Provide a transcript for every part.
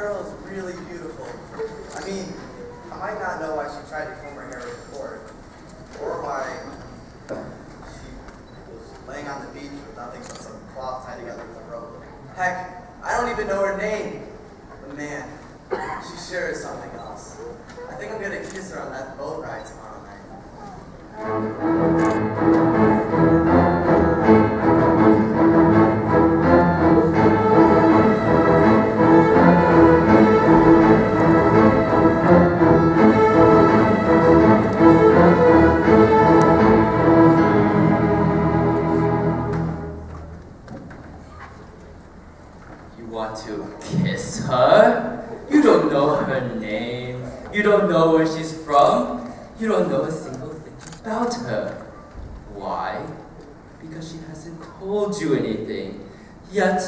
girl is really beautiful. I mean, I might not know why she tried to comb her hair before, or why she was laying on the beach with nothing but some cloth tied together with a rope. Heck, I don't even know her name. But man, she sure is something else. I think I'm gonna kiss her on that boat ride tomorrow night. You want to kiss her? You don't know her name. You don't know where she's from. You don't know a single thing about her. Why? Because she hasn't told you anything. Yet,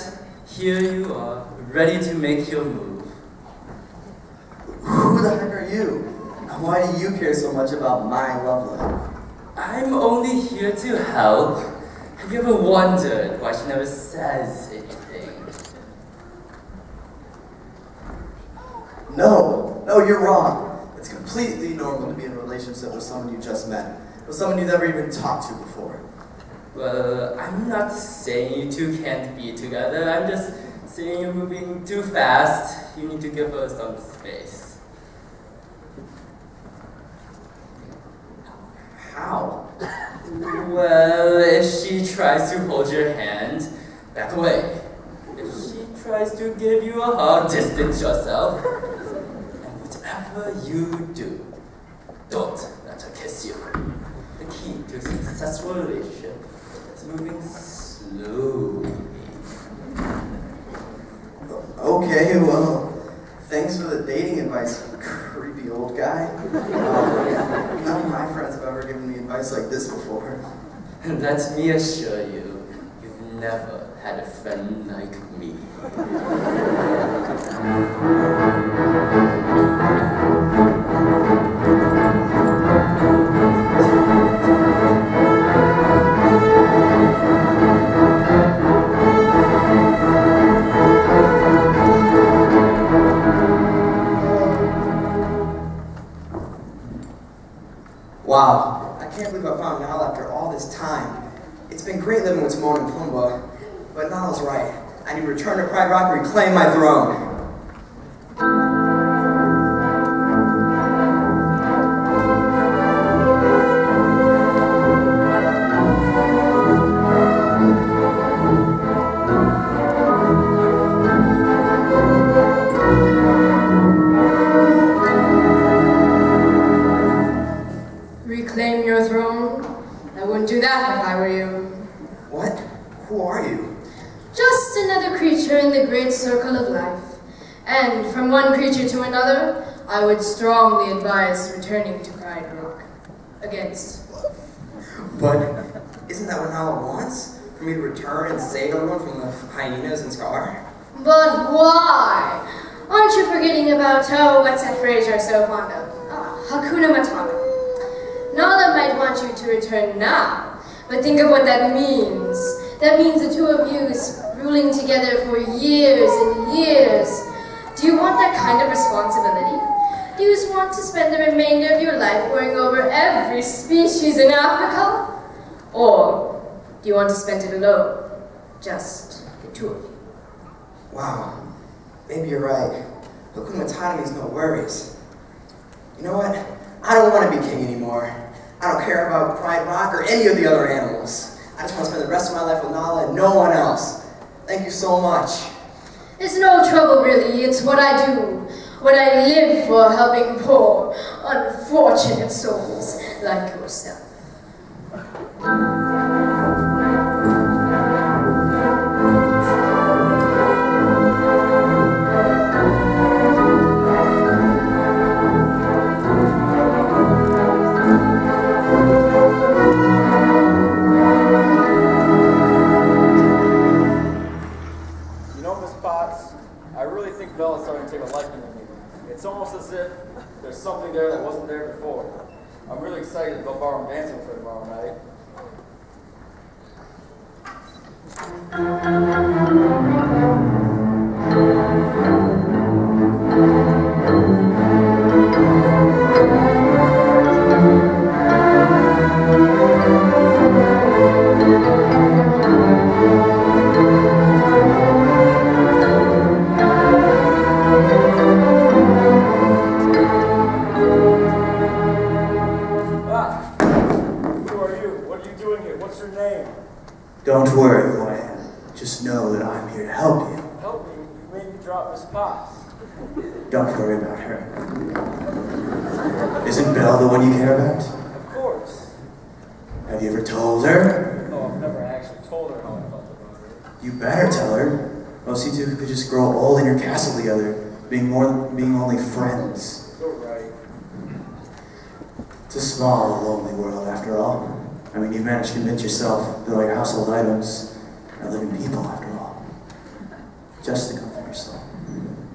here you are, ready to make your move. Who the heck are you? And why do you care so much about my love life? I'm only here to help. Have you ever wondered why she never says anything? No, you're wrong. It's completely normal to be in a relationship with someone you just met, with someone you've never even talked to before. Well, I'm not saying you two can't be together. I'm just saying you're moving too fast. You need to give her some space. How? Well, if she tries to hold your hand, back away. If she tries to give you a hug, distance yourself. And whatever you do, don't let her kiss you. The key to a successful relationship is moving slowly. Okay, well, thanks for the dating advice, creepy old guy. None of my friends have ever given me advice like this before. And let me assure you, you've never had a friend like me. Wow, I can't believe I found Nile after all this time. It's been great living with Timon and Pumbaa, but Nile's right. I need to return to Pride Rock and reclaim my throne. Reclaim your throne? I wouldn't do that if I were you. What? Who are you? Just another creature in the great circle of life. And from one creature to another, I would strongly advise returning to Pride Rock. Against. But isn't that what Nile wants? For me to return and save everyone from the hyenas and Scar? But why? Aren't you forgetting about, what's that phrase you're so fond of? Hakuna Matata. Nala might want you to return now, but think of what that means. That means the two of you ruling together for years and years. Do you want that kind of responsibility? Do you just want to spend the remainder of your life going over every species in Africa? Or do you want to spend it alone? Just the two of you. Wow, maybe you're right. Hakuna Matata means no worries. You know what? I don't want to be king anymore. I don't care about Pride Rock or any of the other animals. I just want to spend the rest of my life with Nala and no one else. Thank you so much. It's no trouble, really. It's what I do. What I live for, helping poor, unfortunate souls like yourself. Bella's starting to take a liking to me. It's almost as if there's something there that wasn't there before. I'm really excited to go bar dancing for tomorrow night. toughest spots. Don't worry about her. Isn't Belle the one you care about? Of course. Have you ever told her? No, I've never actually told her how I felt about her. You better tell her. Else you two could just grow old in your castle together, being only friends. You're right. It's a small, lonely world after all. I mean, you've managed to convince yourself that all your household items are living people after all. Just to comfort yourself.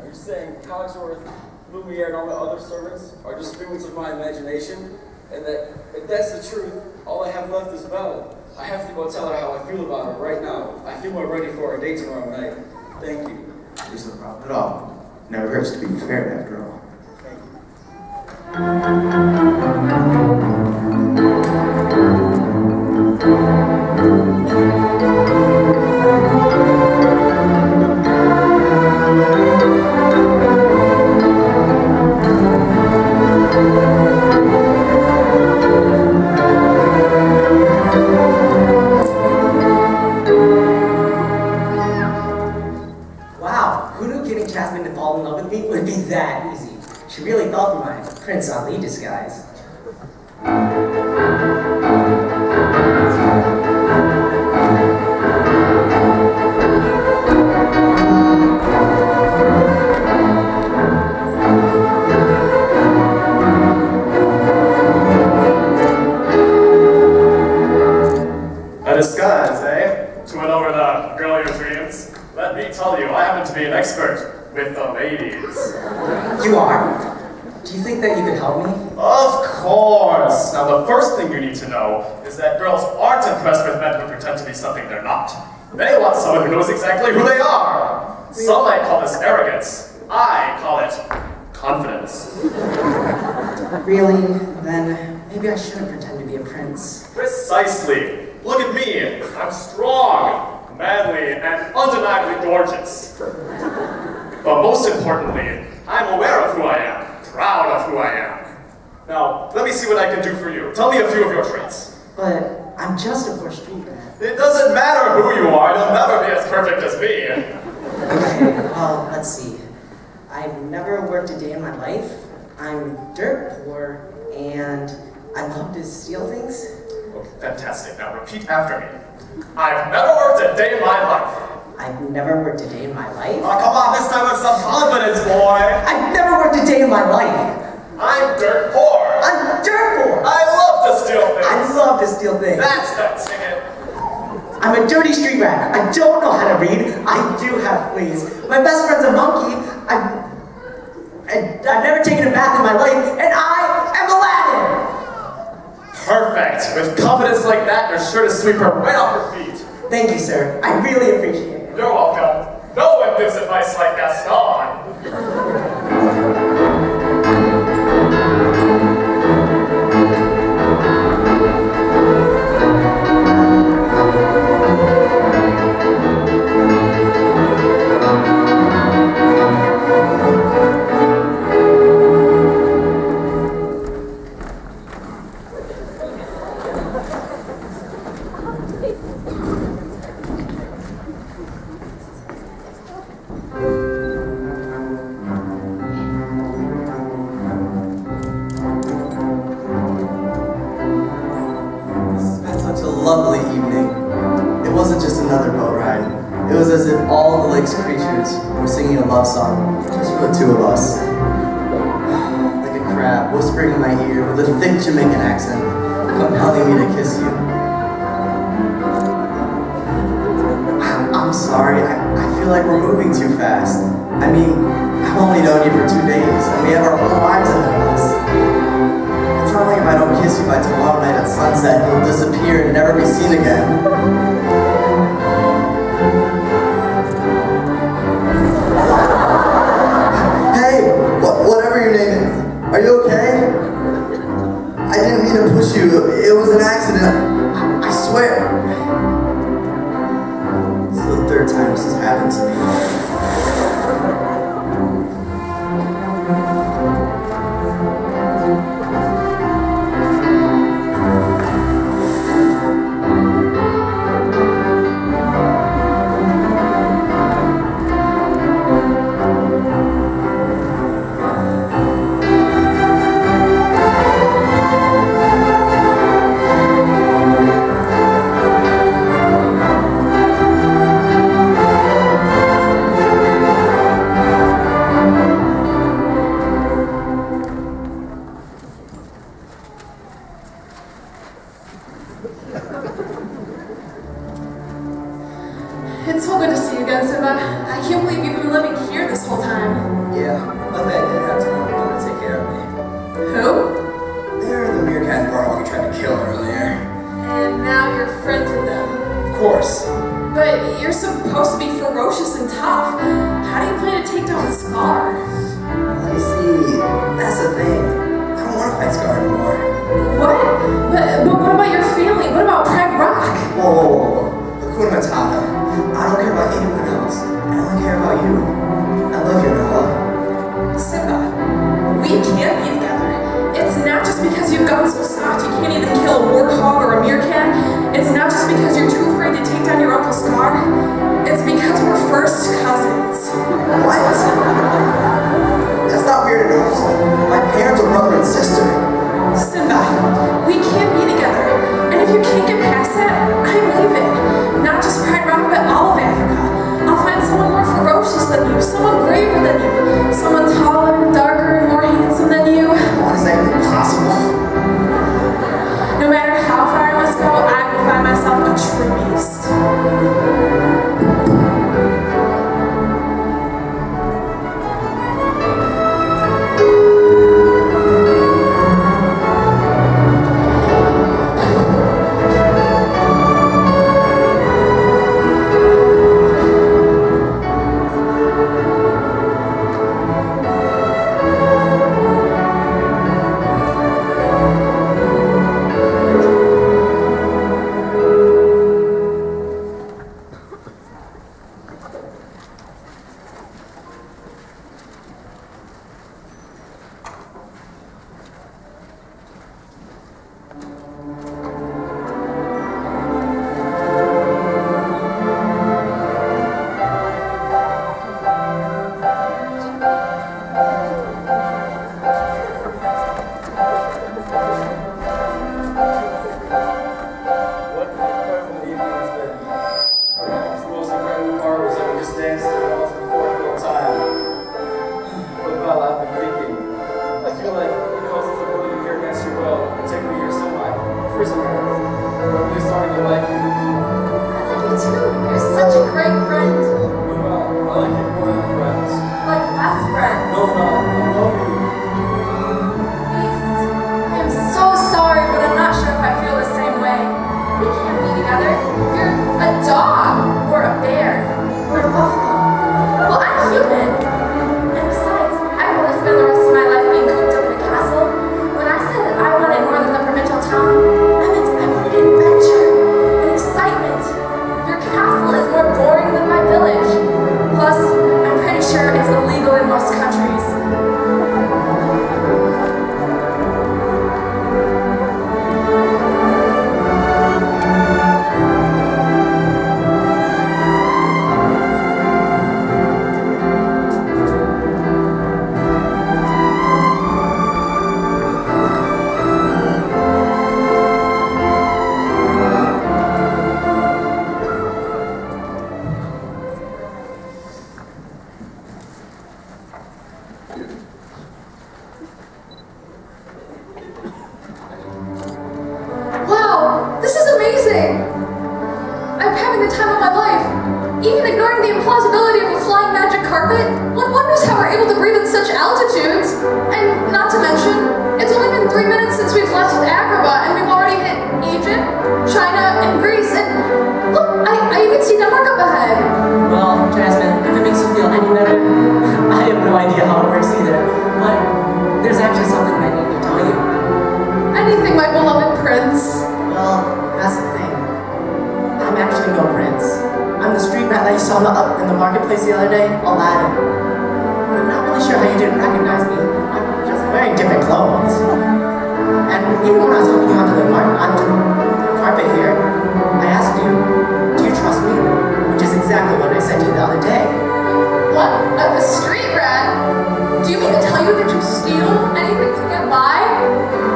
Are you saying Cogsworth, Lumiere, and all the other servants are just figments of my imagination? And that, if that's the truth, all I have left is Belle. I have to go tell her how I feel about her right now. I feel we're ready for our date tomorrow night. Thank you. There's no problem at all. Never hurts to be prepared after all. Thank you. Wow, who knew getting Jasmine to fall in love with me would be that easy? She really fell for my Prince Ali disguise. A disguise, eh? To win over the girl of your dreams? Let me tell you, I happen to be an expert with the ladies. You are? Do you think that you could help me? Of course! Now the first thing you need to know is that girls aren't impressed with men who pretend to be something they're not. They want someone who knows exactly who they are. Some might call this arrogance. I call it confidence. Really? Then maybe I shouldn't pretend to be a prince. Precisely. Look at me. I'm strong, manly, and undeniably gorgeous. But most importantly, I'm aware of who I am, proud of who I am. Now, let me see what I can do for you. Tell me a few of your traits. But I'm just a poor street rat. It doesn't matter who you are, you'll never be as perfect as me. Okay, well, let's see. I've never worked a day in my life. I'm dirt poor, and I love to steal things. Okay, fantastic. Now repeat after me. I've never worked a day in my life. I've never worked a day in my life. Oh, come on, this time with some confidence, boy. I've never worked a day in my life. I'm dirt poor. I'm dirt poor. I love to steal things. I love to steal things. That's that ticket. I'm a dirty street rat. I don't know how to read. I do have fleas. My best friend's a monkey. I've never taken a bath in my life, and I am Aladdin. Perfect. With confidence like that, you're sure to sweep her right off her feet. Thank you, sir. I really appreciate it. You're welcome. No one gives advice like Gaston. Lovely evening. It wasn't just another boat ride. It was as if all the lake's creatures were singing a love song just for the two of us. Like a crab whispering in my ear with a thick Jamaican accent, compelling me to kiss you. I'm sorry, I feel like we're moving too fast. I mean, I've only known you for 2 days, and we have our whole lives ahead of us. It's not like if I don't kiss you by tomorrow night at sunset, you'll disappear and never be seen again. Hey, whatever your name is, are you okay? I didn't mean to push you. It was an accident. I swear. This is the third time this has happened to me. there's actually something I need to tell you. Anything, my beloved prince. Well, that's the thing. I'm actually no prince. I'm the street rat that you saw in the marketplace the other day, Aladdin. I'm not really sure how you didn't recognize me. I'm just wearing different clothes. And even when I was helping you onto the carpet here, I asked you, do you trust me? Which is exactly what I said to you the other day. What? A street rat? Do you mean to tell you that you steal anything to get by?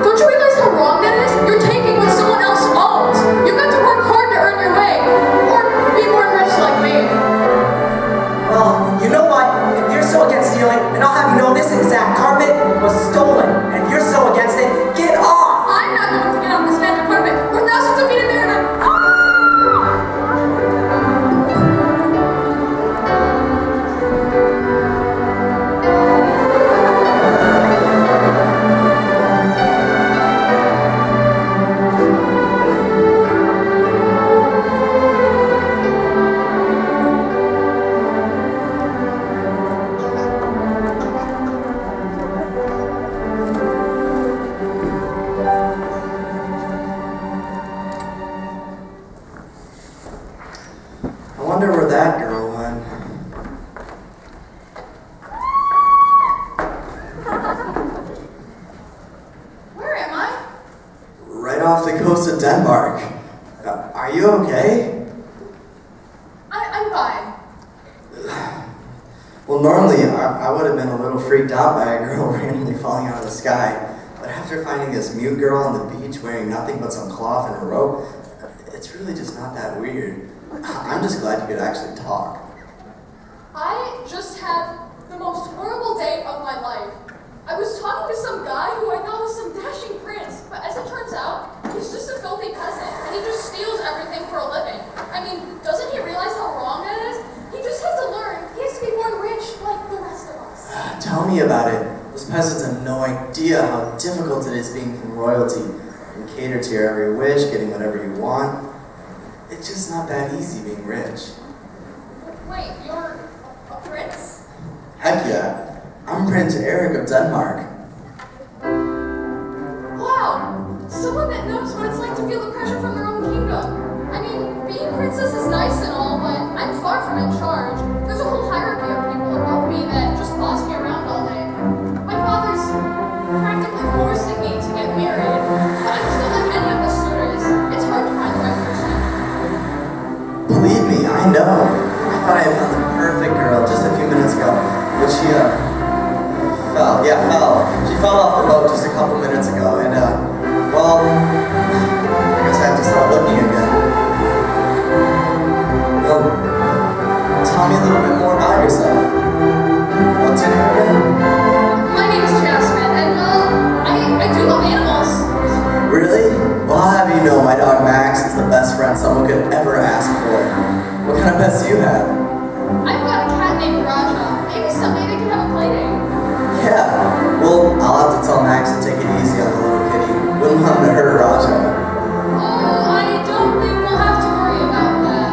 Don't you realize how wrong that is? You're taking what someone else owns. You've got to work hard to earn your way. Or be born rich like me. Well, you know what? If you're so against stealing, then I'll have you know this exact carpet was stolen. And if you're so against it, get off! I'm not going to get off this magic carpet. We're thousands of feet in there and I wonder where that girl went. Where am I? Right off the coast of Denmark. Are you okay? I'm fine. Well, normally I would have been a little freaked out by a girl randomly falling out of the sky. But after finding this mute girl on the beach wearing nothing but some cloth and a rope, it's really just not that weird. I'm just glad you could actually talk. I just had the most horrible day of my life. I was talking to some guy who I thought was some dashing prince, but as it turns out, he's just a filthy peasant, and he just steals everything for a living. I mean, doesn't he realize how wrong that is? He just has to learn. He has to be born rich like the rest of us. Tell me about it. Those peasants have no idea how difficult it is being from royalty and cater to your every wish, getting whatever you want. It's just not that easy being rich. Wait, you're a prince? Heck yeah. I'm Prince Eric of Denmark. Wow! Someone that knows what it's like to feel the pressure from their own kingdom. I mean, being princess is nice and all, but I'm far from in charge. There's a whole hierarchy of people above me that just boss me around all day. My father's practically forcing me to get married, but I just don't like any of the suitors. It's hard to find the right person. Believe me, I know. I thought I had found the perfect girl just a few minutes ago, but she fell. She fell off the boat just a couple minutes ago, and well, I guess I have to start looking again. Well, tell me a little bit more about yourself. What's your name again? My name is Jasmine, and I do love animals. Really? Well, I'll have you know my dog Max is the best friend someone could ever ask for. What kind of pets do you have? I've got a cat named Raja. Maybe someday they can have a play date. Yeah, well, I'll have to tell Max to take it easy on the little kitty. Wouldn't want him to hurt Raja. Oh, I don't think we'll have to worry about that.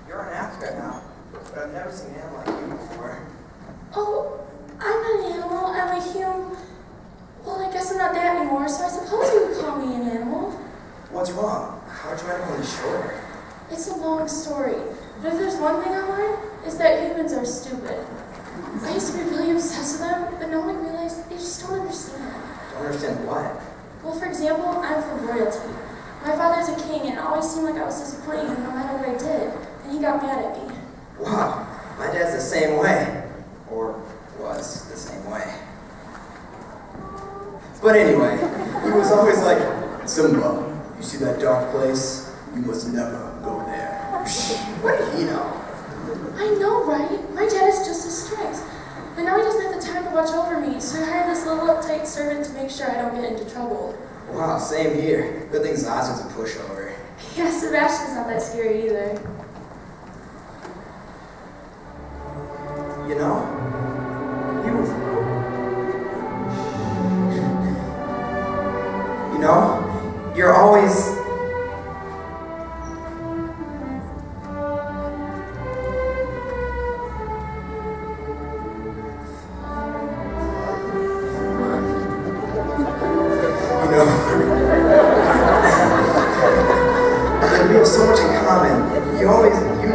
You're in Africa now, but I've never seen an animal like you before. Oh, I'm not an animal, I'm a human. Well, I guess I'm not that anymore, so I suppose you would call me an animal. What's wrong? How'd you end up on the shore? It's a long story, but if there's one thing I learned, it's that humans are stupid. I used to be really obsessed with them, but now I realize they just don't understand. Don't understand what? Well, for example, I'm from royalty. My father's a king, and it always seemed like I was disappointing him no matter what I did, and he got mad at me. Wow, my dad's the same way. Or was the same way. But anyway, he was always like, Simba, you see that dark place? You must never go there. What did he know? I know, right? My dad is just as strict. And now he doesn't have the time to watch over me, so I hired this little uptight servant to make sure I don't get into trouble. Wow, same here. Good thing Zaza's a pushover. Yeah, Sebastian's not that scary either. You know, you're always... We have so much in common. You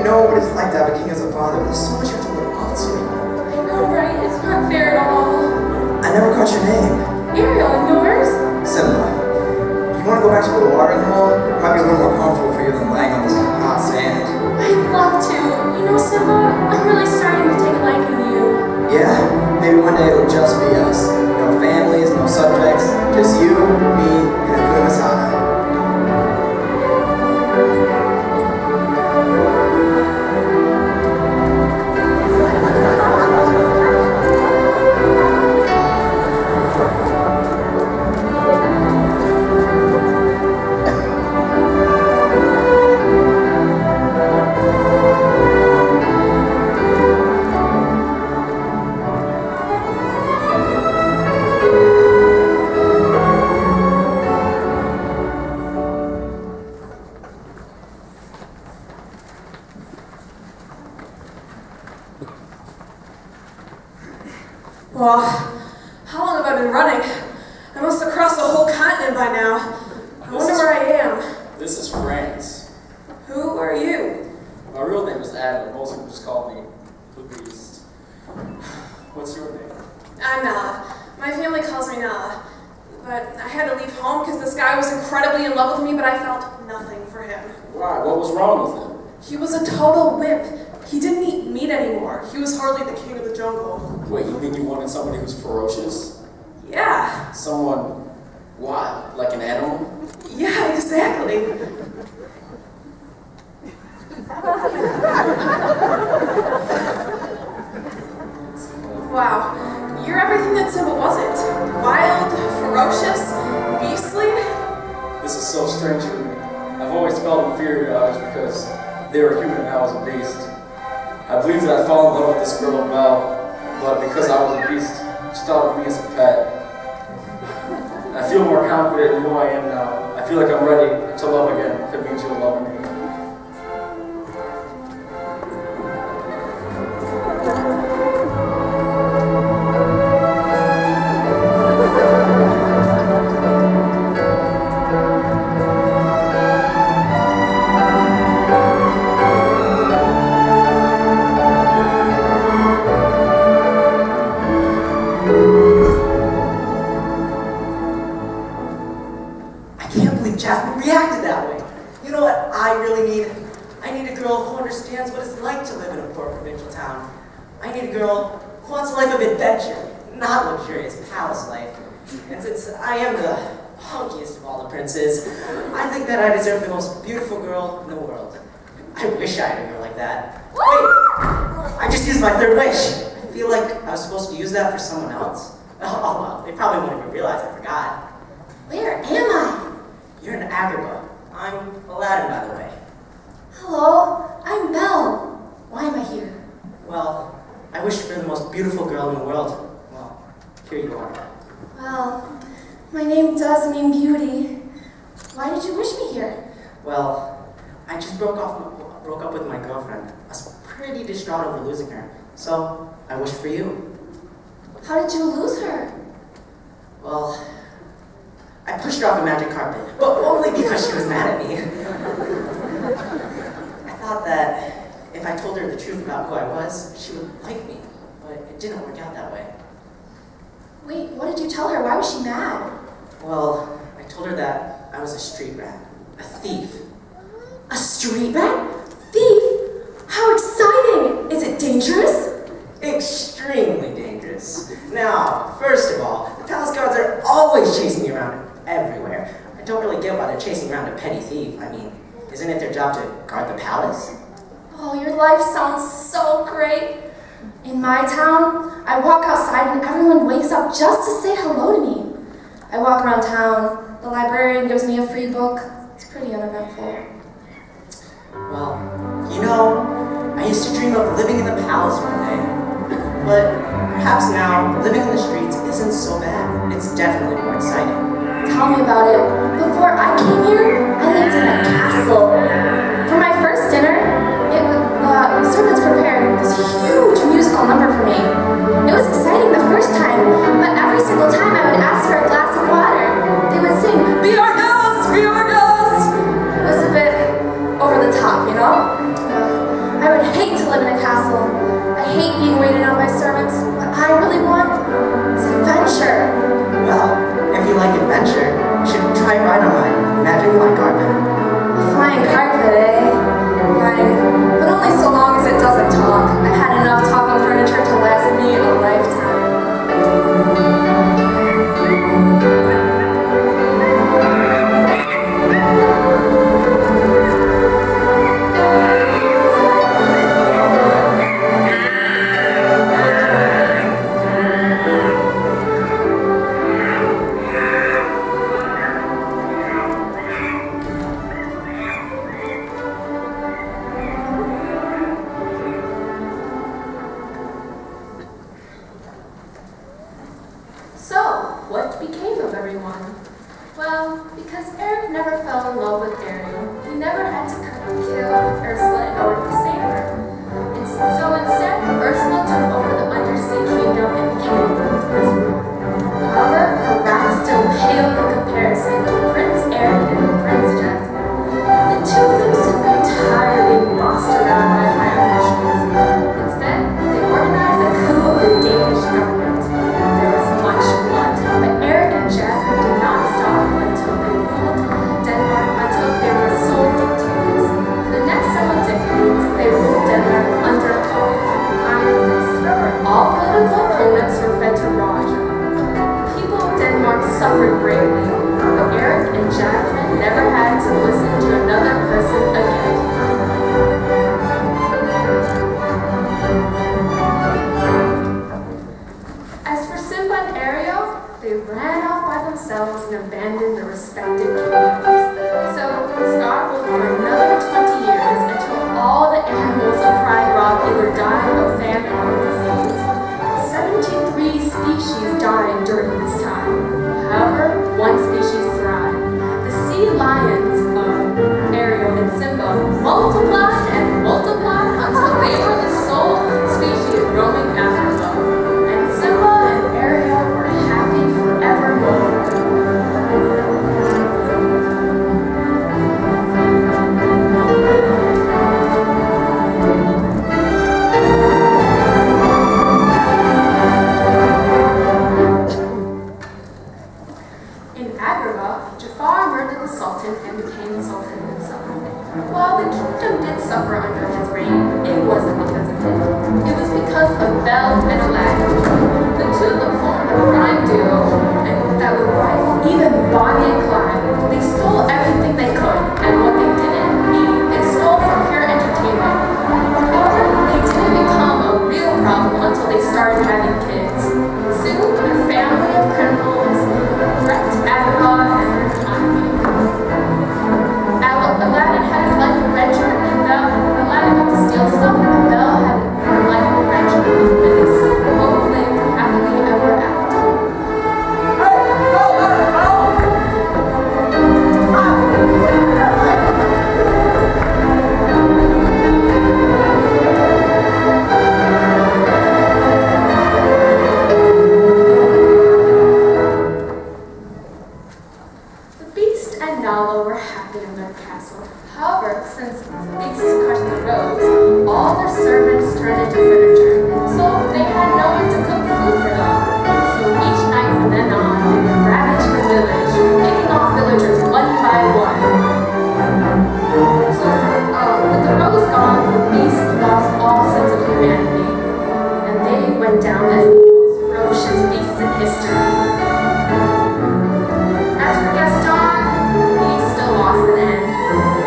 know what it's like to have a king as a father. There's so much you have to look up to. I know, right? It's not fair at all. I never caught your name. Ariel, and yours? Simba. You want to go back to the watering hole? It might be a little more comfortable for you than laying on this hot sand. I'd love to. You know, Simba, I'm really starting to take a liking to you. Yeah? Maybe one day it'll just be us. No families, no subjects. Just you, me, and Hakuna Matata. Well, how long have I been running? I must have crossed the whole continent by now. I wonder where I am. This is France. Who are you? My real name is Adam. Most people just call me the Beast. What's your name? I'm Nala. My family calls me Nala. But I had to leave home because this guy was incredibly in love with me, but I felt nothing for him. Why? What was wrong with him? He was a total wimp. He didn't eat meat anymore. He was hardly the king of the jungle. Wait, you mean you wanted somebody who's ferocious? Yeah. Someone wild, like an animal? Yeah, exactly. Wow, you're everything that Simba wasn't. Wild, ferocious, beastly. This is so strange for me. I've always felt inferior to others because they were human and I was a beast. I believed that I'd fall in love with this girl, Belle, but because I was a beast, she thought of me as a pet. I feel more confident in who I am now. I feel like I'm ready to love again, if it means you'll love me. Reacted that way. You know what I really need? I need a girl who understands what it's like to live in a poor provincial town. I need a girl who wants a life of adventure, not luxurious palace life. And since I am the hunkiest of all the princes, I think that I deserve the most beautiful girl in the world. I wish I had a girl like that. Wait! I just used my third wish. I feel like I was supposed to use that for someone else. Oh well, they probably wouldn't even realize I forgot. Where am I? You're an Agrabah. I'm Aladdin, by the way. Hello, I'm Belle. Why am I here? Well, I wished for the most beautiful girl in the world. Well, here you are. Well, my name does mean beauty. Why did you wish me here? Well, I just broke up with my girlfriend. I was pretty distraught over losing her. So, I wished for you. How did you lose her? Well, I pushed her off a magic carpet, but only because she was mad at me. I thought that if I told her the truth about who I was, she would like me, but it didn't work out that way. Wait, what did you tell her? Why was she mad? Well, I told her that I was a street rat, a thief. A street rat? Thief? How exciting! Is it dangerous? Extremely dangerous. Now, first of all, the palace guards are always chasing me around everywhere. I don't really get why they're chasing around a petty thief. I mean, Isn't it their job to guard the palace? Oh, your life sounds so great. In my town, I walk outside and everyone wakes up just to say hello to me. I walk around town, the librarian gives me a free book. It's pretty uneventful. Well, you know, I used to dream of living in the palace one day. But perhaps now, living in the streets isn't so bad. It's definitely more exciting. Tell me about it. Before I came here, I lived in a castle. For my first dinner, the servants prepared this huge musical number for me. It was exciting the first time, but every single time I would ask for a glass of water, they would sing, "Be our ghost! Be our ghost!" It was a bit over the top, you know? I would hate to live in a castle. I hate being waited on by servants. What I really want is adventure. Well, if you like adventure, you should try a ride on my magic flying carpet. A flying carpet, eh? Flying, but only so long as it doesn't talk. I've had enough talking furniture to last me a lifetime.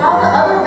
While the other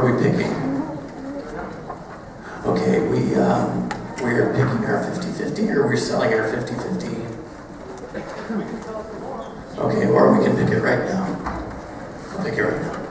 are we picking? Okay, we're picking our 50-50, or we're selling our 50-50. Okay, or we can pick it right now. I'll pick it right now.